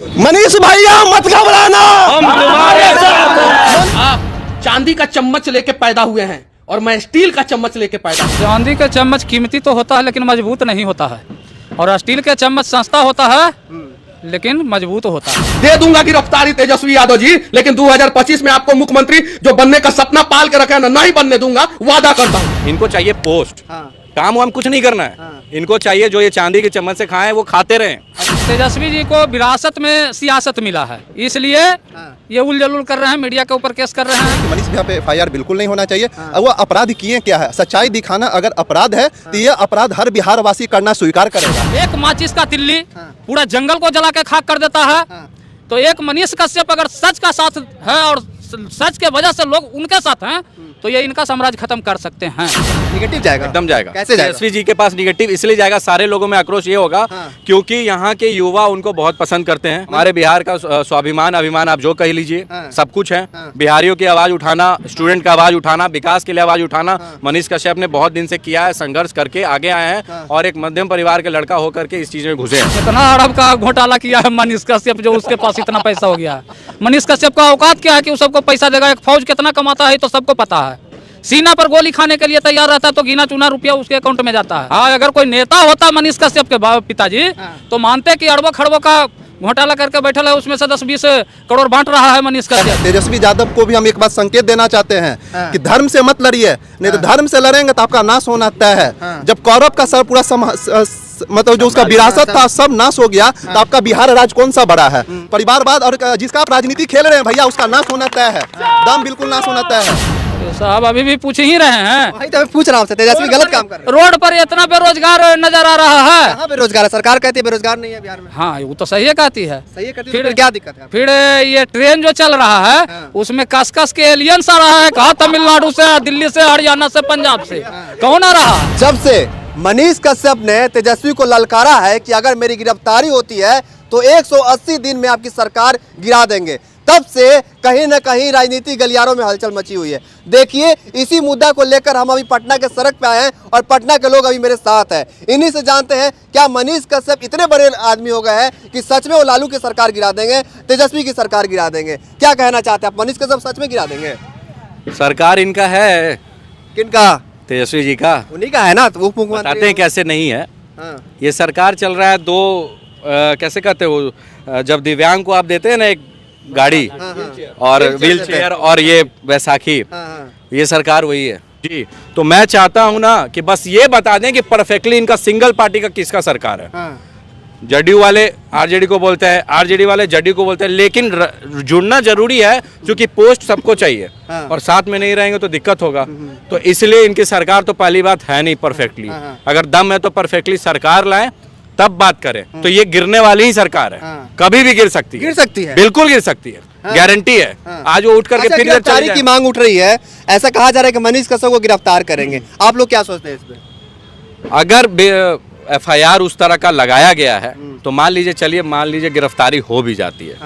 मनीष भैया मत घबराना, हम तुम्हारे साथ हैं। आप चांदी का चम्मच लेके पैदा हुए हैं और मैं स्टील का चम्मच लेके पैदा हुआ। चांदी का चम्मच कीमती तो होता है लेकिन मजबूत नहीं होता है, और स्टील का चम्मच सस्ता होता है लेकिन मजबूत होता है। दे दूंगा गिरफ्तारी तेजस्वी यादव जी, लेकिन 2025 में आपको मुख्यमंत्री जो बनने का सपना पाल के रखा है ना, नहीं बनने दूंगा, वादा करता हूँ। इनको चाहिए पोस्ट, काम वाम कुछ नहीं करना है। इनको चाहिए जो ये चांदी के चम्मच से खाएं वो खाते रहें। तेजस्वी जी को विरासत में सियासत मिला है, इसलिए ये उलझुल कर रहे हैं, मीडिया के ऊपर केस कर रहे हैं। मनीष भैया पे FIR बिल्कुल नहीं होना चाहिए। वो अपराध किए क्या है, सच्चाई दिखाना अगर अपराध है तो ये अपराध हर बिहार वासी करना स्वीकार करेगा। एक माचिस का तिल्ली पूरा जंगल को जला के खाक कर देता है, तो एक मनीष कश्यप अगर सच का साथ है और सच के वजह से लोग उनके साथ हैं, तो ये इनका साम्राज्य खत्म कर सकते हैं। निगेटिव जाएगा, एकदम जाएगा। कैसे जाएगा? तेजस्वी जी के पास निगेटिव इसलिए जाएगा, सारे लोगों में आक्रोश ये होगा क्योंकि यहाँ के युवा उनको बहुत पसंद करते हैं। हमारे बिहार का स्वाभिमान अभिमान आप जो कह लीजिए, सब कुछ है। बिहारियों की आवाज उठाना, स्टूडेंट का आवाज उठाना, विकास के लिए आवाज उठाना मनीष कश्यप ने बहुत दिन से किया है, संघर्ष करके आगे आए हैं और एक मध्यम परिवार के लड़का होकर के इस चीज में घुसे हैं। इतना अरब का घोटाला किया है मनीष कश्यप, जो उसके पास इतना पैसा हो गया है। मनीष कश्यप का औकात क्या है कि वो सबको पैसा देगा? एक फौज कितना कमाता है तो सबको पता है। सीना पर गोली खाने के लिए तैयार रहता है तो गिना चुना रुपया उसके अकाउंट में जाता है। हाँ, अगर कोई नेता होता मनीष कश्यप के पिताजी तो मानते कि अरबों खरबों का घोटाला करके बैठा है, उसमें से 10-20 करोड़ बांट रहा है मनीष कश्यप। तेजस्वी यादव को भी हम एक बात संकेत देना चाहते हैं कि धर्म से मत लड़िए, नहीं तो धर्म से लड़ेंगे तो आपका नाश होना तय है। जब कौरव का सब पूरा मतलब जो उसका विरासत था सब नाश हो गया, तो आपका बिहार राज्य कौन सा बड़ा है? परिवारवाद और जिसका आप राजनीति खेल रहे हैं भैया, उसका नाश होना तय है, दम बिल्कुल नाश होना तय है। साहब अभी भी पूछ ही रहे हैं, वही तो मैं पूछ रहा हूँ, तेजस्वी गलत काम कर रहे हैं। रोड पर इतना बेरोजगार नजर आ रहा है। कहाँ बेरोजगार है? सरकार कहती है बेरोजगार नहीं है बिहार में। हाँ, वो तो सही है कहती है। सही है कहती है, फिर क्या दिक्कत है? फिर ये ट्रेन जो चल रहा है उसमें कस के एलियंस आ रहा है, कहा तमिलनाडु से, दिल्ली से, हरियाणा से, पंजाब से, कौन आ रहा? जब से मनीष कश्यप ने तेजस्वी को ललकारा है कि अगर मेरी गिरफ्तारी होती है तो 180 दिन में आपकी सरकार गिरा देंगे, तब से कहीं न कहीं राजनीति गलियारों में हलचल मची हुई है। देखिए, इसी मुद्दा को लेकर हम अभी पटना के सड़क पे आए हैं और पटना के लोग अभी मेरे साथ हैं। इन्हीं से जानते हैं क्या मनीष कश्यप इतने बड़े आदमी हो गए हैं कि सच में वो लालू की सरकार गिरा देंगे, तेजस्वी की सरकार गिरा देंगे। क्या कहना चाहते हैं आप, मनीष कश्यप सच में गिरा देंगे? सरकार इनका है। किनका? तेजस्वी जी का, उन्हीं का है ना, तो वो बताते हैं कैसे नहीं है। ये सरकार चल रहा है कैसे कहते हो, जब दिव्यांग को आप देते हैं ना एक गाड़ी और व्हील चेयर और ये बैसाखी, ये सरकार वही है जी। तो मैं चाहता हूं ना कि बस ये बता दें कि परफेक्टली इनका सिंगल पार्टी का किसका सरकार है। जदयू वाले आरजेडी को बोलते हैं, आरजेडी वाले जदयू को बोलते हैं, लेकिन जुड़ना जरूरी है क्योंकि पोस्ट सबको चाहिए और साथ में नहीं रहेंगे तो दिक्कत होगा। तो इसलिए इनकी सरकार तो पहली बात है नहीं परफेक्टली। अगर दम है तो परफेक्टली सरकार लाएं तब बात करें। तो ये गिरने वाली ही सरकार है, कभी भी गिर सकती है, बिल्कुल गिर सकती है, गारंटी है। आज वो उठ करके फिर गिरफ्तारी की मांग उठ रही है, ऐसा कहा जा रहा है कि मनीष कश्यप को गिरफ्तार करेंगे। आप लोग क्या सोचते हैं इस पे? अगर FIR उस तरह का लगाया गया है तो मान लीजिए गिरफ्तारी हो भी जाती है,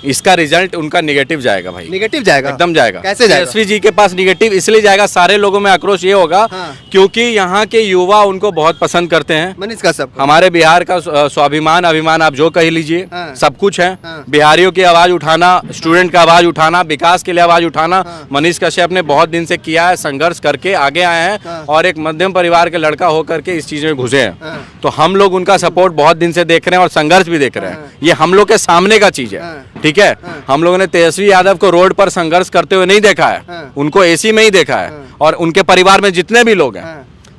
इसका रिजल्ट उनका निगेटिव जाएगा भाई। निगेटिव जाएगा, एकदम जाएगा। कैसे जाएगा? तेजस्वी जी के पास निगेटिव इसलिए जाएगा, सारे लोगों में आक्रोश ये होगा क्योंकि यहाँ के युवा उनको बहुत पसंद करते हैं। मनीष कश्यप, हमारे बिहार का स्वाभिमान अभिमान आप जो कह लीजिए, सब कुछ है। बिहारियों की आवाज उठाना, स्टूडेंट का आवाज उठाना, विकास के लिए आवाज उठाना मनीष कश्यप ने बहुत दिन से किया है, संघर्ष करके आगे आए हैं और एक मध्यम परिवार के लड़का होकर के इस चीज में घुसे हैं। तो हम लोग उनका सपोर्ट बहुत दिन से देख रहे हैं और संघर्ष भी देख रहे हैं। ये हम लोग के सामने का चीज है, ठीक है। हम लोगों ने तेजस्वी यादव को रोड पर संघर्ष करते हुए नहीं देखा है, उनको AC में ही देखा है और उनके परिवार में जितने भी लोग हैं।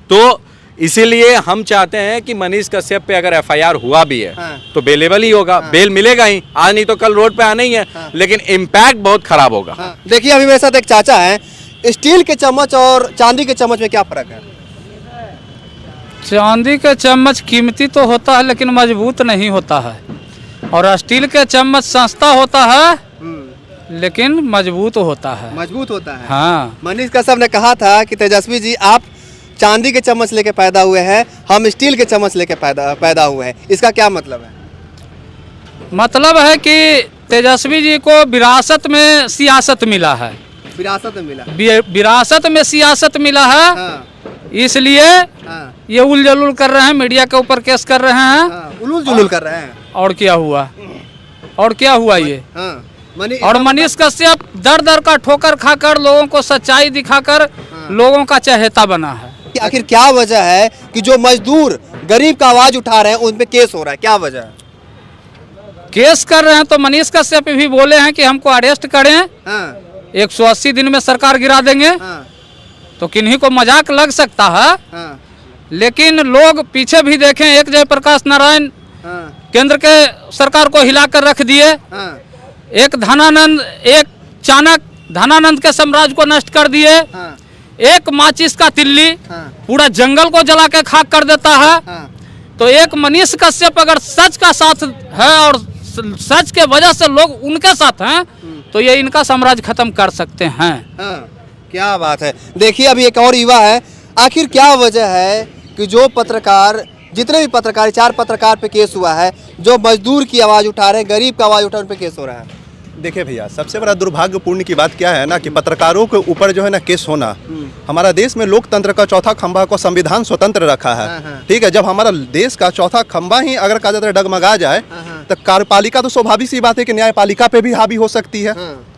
तो इसीलिए हम चाहते हैं कि मनीष कश्यप पे अगर FIR हुआ भी है तो बेलेबल ही होगा, बेल मिलेगा ही, आज नहीं तो कल रोड पे आना ही है, लेकिन इम्पैक्ट बहुत खराब होगा। देखिए अभी मेरे साथ एक चाचा है, स्टील के चम्मच और चांदी के चम्मच में क्या फर्क है? चांदी का चम्मच कीमती तो होता है लेकिन मजबूत नहीं होता है, और स्टील के चम्मच सस्ता होता है लेकिन मजबूत होता है। मजबूत होता है। हाँ, मनीष कश्यप ने कहा था कि तेजस्वी जी आप चांदी के चम्मच लेके पैदा हुए हैं, हम स्टील के चम्मच लेके पैदा हुए हैं। इसका क्या मतलब है? मतलब है कि तेजस्वी जी को विरासत में सियासत मिला है। विरासत में मिला, विरासत में सियासत मिला है। इसलिए ये उलझुल कर रहे हैं, मीडिया के ऊपर केस कर रहे हैं। उलूल जुलूल कर रहे हैं। और क्या हुआ? और क्या हुआ ये? और मनीष कश्यप दर दर का ठोकर खाकर लोगों को सच्चाई दिखाकर लोगों का चहेता बना है। कि आखिर क्या वजह है कि जो मजदूर गरीब का आवाज उठा रहे हैं उन पे केस हो रहा है, क्या वजह है? केस कर रहे हैं तो मनीष कश्यप भी बोले हैं कि हमको अरेस्ट करें, 180 दिन में सरकार गिरा देंगे। तो किन्हीं को मजाक लग सकता है, लेकिन लोग पीछे भी देखें, एक जयप्रकाश नारायण केंद्र के सरकार को हिलाकर रख दिए, एक धनानंद, एक चाणक धनानंद के साम्राज्य को नष्ट कर दिए, एक माचिस का तिल्ली पूरा जंगल को जला के खाक कर देता है। तो एक मनीष कश्यप अगर सच का साथ है और सच के वजह से लोग उनके साथ हैं तो ये इनका साम्राज्य खत्म कर सकते हैं। क्या बात है। देखिए अभी एक और युवा है, आखिर क्या वजह है कि जो पत्रकार, जितने भी पत्रकार, 4 पत्रकार पे केस हुआ है, जो मजदूर की आवाज उठा रहे हैं, गरीब का आवाज उठा, उन पे केस हो रहा है? देखिए भैया, सबसे बड़ा दुर्भाग्यपूर्ण की बात क्या है ना कि पत्रकारों के ऊपर जो है ना केस होना, हमारा देश में लोकतंत्र का चौथा खंभा को संविधान स्वतंत्र रखा है। ठीक है, जब हमारा देश का चौथा खंभा ही अगर कहा जाता है डगमगा जाए तो कार्यपालिका तो स्वाभाविक सी बात है कि न्यायपालिका पे भी हावी हो सकती है।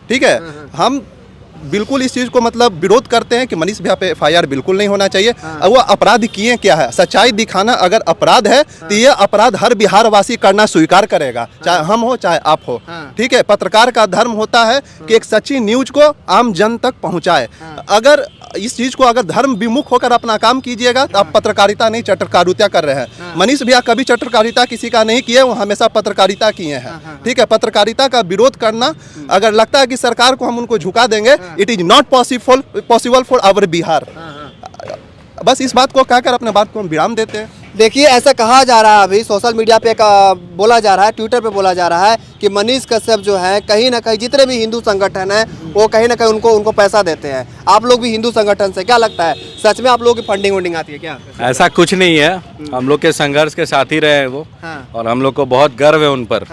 ठीक है, हम बिल्कुल इस चीज़ को मतलब विरोध करते हैं कि मनीष भैया पे FIR बिल्कुल नहीं होना चाहिए। वो अपराध किए क्या है, सच्चाई दिखाना अगर अपराध है तो ये अपराध हर बिहार वासी करना स्वीकार करेगा, चाहे हम हो चाहे आप हो। ठीक है, पत्रकार का धर्म होता है कि एक सच्ची न्यूज को आम जन तक पहुंचाए। अगर इस चीज को अगर धर्म विमुख होकर अपना काम कीजिएगा तो आप पत्रकारिता नहीं चटरकारिता कर रहे हैं। मनीष भैया कभी चटरकारिता किसी का नहीं किए, वो हमेशा पत्रकारिता किए हैं। ठीक है, पत्रकारिता का विरोध करना, अगर लगता है कि सरकार को हम उनको झुका देंगे, it is not possible for our Bihar. बस इस बात को कहकर अपने बात को हम विराम देते हैं। देखिए ऐसा कहा जा रहा है, अभी सोशल मीडिया पे बोला जा रहा है, ट्विटर पे बोला जा रहा है कि मनीष कश्यप जो है कहीं ना कहीं जितने भी हिंदू संगठन हैं वो कहीं ना कहीं उनको पैसा देते हैं। आप लोग भी हिंदू संगठन से, क्या लगता है सच में आप लोगों की फंडिंग आती है क्या? ऐसा कुछ नहीं है, हम लोग के संघर्ष के साथी रहे हैं वो। और हम लोग को बहुत गर्व है उन पर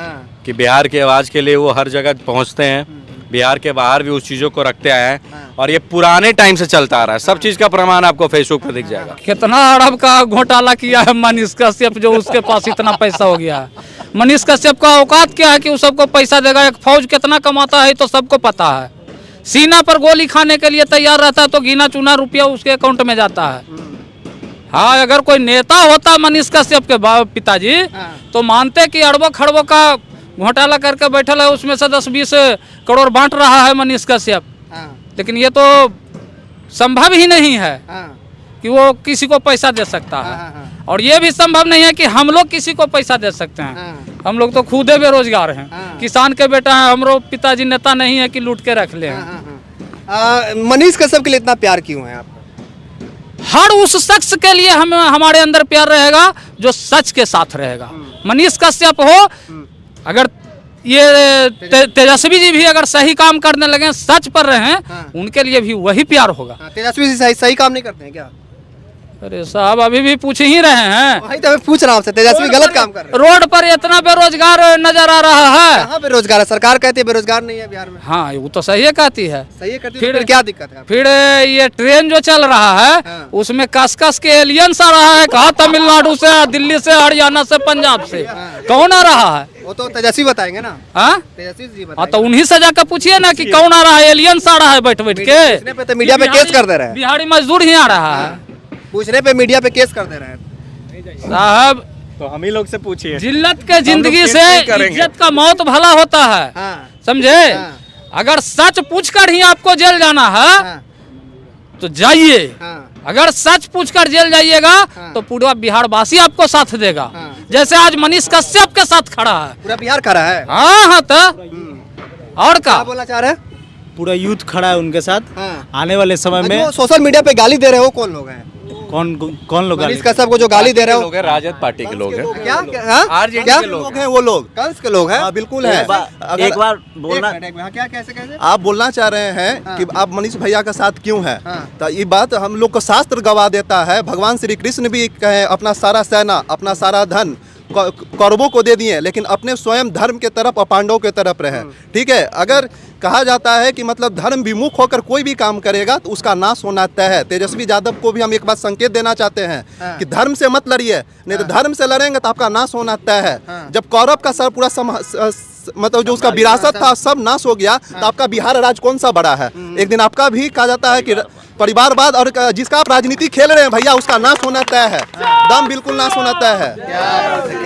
कि बिहार की आवाज़ के लिए वो हर जगह पहुँचते हैं, बिहार के बाहर भी उस चीज़ों को रखते आए हैं और ये पुराने टाइम से चलता आ रहा है। सब चीज़ का प्रमाण आपको फेसबुक पर दिख जाएगा। कितना अरब का घोटाला किया है मनीष कश्यप, जो उसके पास इतना पैसा हो गया है। मनीष कश्यप का औकात क्या है कि वो सबको पैसा देगा? एक फौज कितना कमाता है तो सबको पता है। सीना पर गोली खाने के लिए तैयार रहता है तो गिना चुना रुपया उसके अकाउंट में जाता है। हाँ, अगर कोई नेता होता मनीष कश्यप के पिताजी तो मानते कि अरबों खरबों का घोटाला करके बैठल है, उसमें से 10-20 करोड़ बांट रहा है मनीष कश्यप। लेकिन ये तो संभव ही नहीं है कि वो किसी को पैसा दे सकता है। और ये भी संभव नहीं है कि हम लोग किसी को पैसा दे सकते हैं। हम लोग तो खुद बेरोजगार हैं, किसान के बेटा हैं, हमारे पिताजी नेता नहीं है कि लूट के रख ले। मनीष कश्यप के लिए इतना प्यार क्यों है आपका? हर उस शख्स के लिए हमारे अंदर प्यार रहेगा जो सच के साथ रहेगा। मनीष कश्यप हो, अगर ये तेजस्वी जी भी अगर सही काम करने लगे, सच पर रहे, उनके लिए भी वही प्यार होगा। तेजस्वी जी सही काम नहीं करते हैं क्या? अरे साहब, अभी भी पूछ ही रहे हैं। वही तो मैं पूछ रहा हूँ, तेजस्वी गलत काम कर रहे हैं। रोड पर इतना बेरोजगार नजर आ रहा है। कहाँ बेरोजगार है? सरकार कहती है बेरोजगार नहीं है बिहार में। हाँ, वो तो सही कहती है। सही कहती है, फिर क्या दिक्कत है? फिर ये ट्रेन जो चल रहा है उसमें कस के एलियंस आ रहा है। कहा तमिलनाडु से, दिल्ली से, हरियाणा से, पंजाब से, कौन आ रहा है? वो तो तेजस्वी बताएंगे ना। हाँ, तेजस्वी जी हाँ, तो उन्हीं से जाकर पूछिए ना कि कौन आ रहा है। एलियंस आ रहा है बैठ के, मीडिया पे केस कर दे रहे हैं। बिहारी मजदूर ही आ रहा है, पूछने पे मीडिया पे केस कर दे रहे हैं साहब। तो हम ही लोग से पूछिए। जिल्लत के जिंदगी से इज्जत का मौत भला होता है, समझे? अगर सच पूछकर ही आपको जेल जाना है तो जाइए। अगर सच पूछकर जेल जाइएगा तो पूरा बिहार वासी आपको साथ देगा, जैसे आज मनीष कश्यप के साथ खड़ा है। पूरा बिहार खड़ा है। हाँ, तो और क्या बोलना चाह रहे हैं? पूरा यूथ खड़ा है उनके साथ। आने वाले समय में सोशल मीडिया पे गाली दे रहे हो, कौन लोग हैं? कौन लोग? मनीष कश्यप को जो गाली दे रहे हो, राजद पार्टी के लोग हैं। क्या आरजेडी के लोग हैं वो लोग। कंस के लोग हैं? हाँ बिल्कुल है। एक बार बोलना, क्या कैसे आप बोलना चाह रहे हैं कि आप मनीष भैया का साथ क्यों हैं? तो ये बात हम लोग को शास्त्र गवाह देता है। भगवान श्री कृष्ण भी कहे अपना सारा सेना, अपना सारा धन कौरवों को दे दिए, लेकिन अपने स्वयं धर्म के तरफ और पांडवों के तरफ रहे। ठीक है, अगर कहा जाता है कि मतलब धर्म विमुख होकर कोई भी काम करेगा तो उसका नाश होना तय है। तेजस्वी यादव को भी हम एक बात संकेत देना चाहते हैं कि धर्म से मत लड़िए, नहीं तो धर्म से लड़ेंगे तो आपका नाश होना तय है। जब कौरव का पूरा मतलब जो उसका विरासत था सब नाश हो गया, तो आपका बिहार राज्य कौन सा बड़ा है? एक दिन आपका भी कहा जाता है कि परिवारवाद, और जिसका आप राजनीति खेल रहे हैं भैया, उसका नाश होना तय है, दम बिल्कुल नाश होना तय है।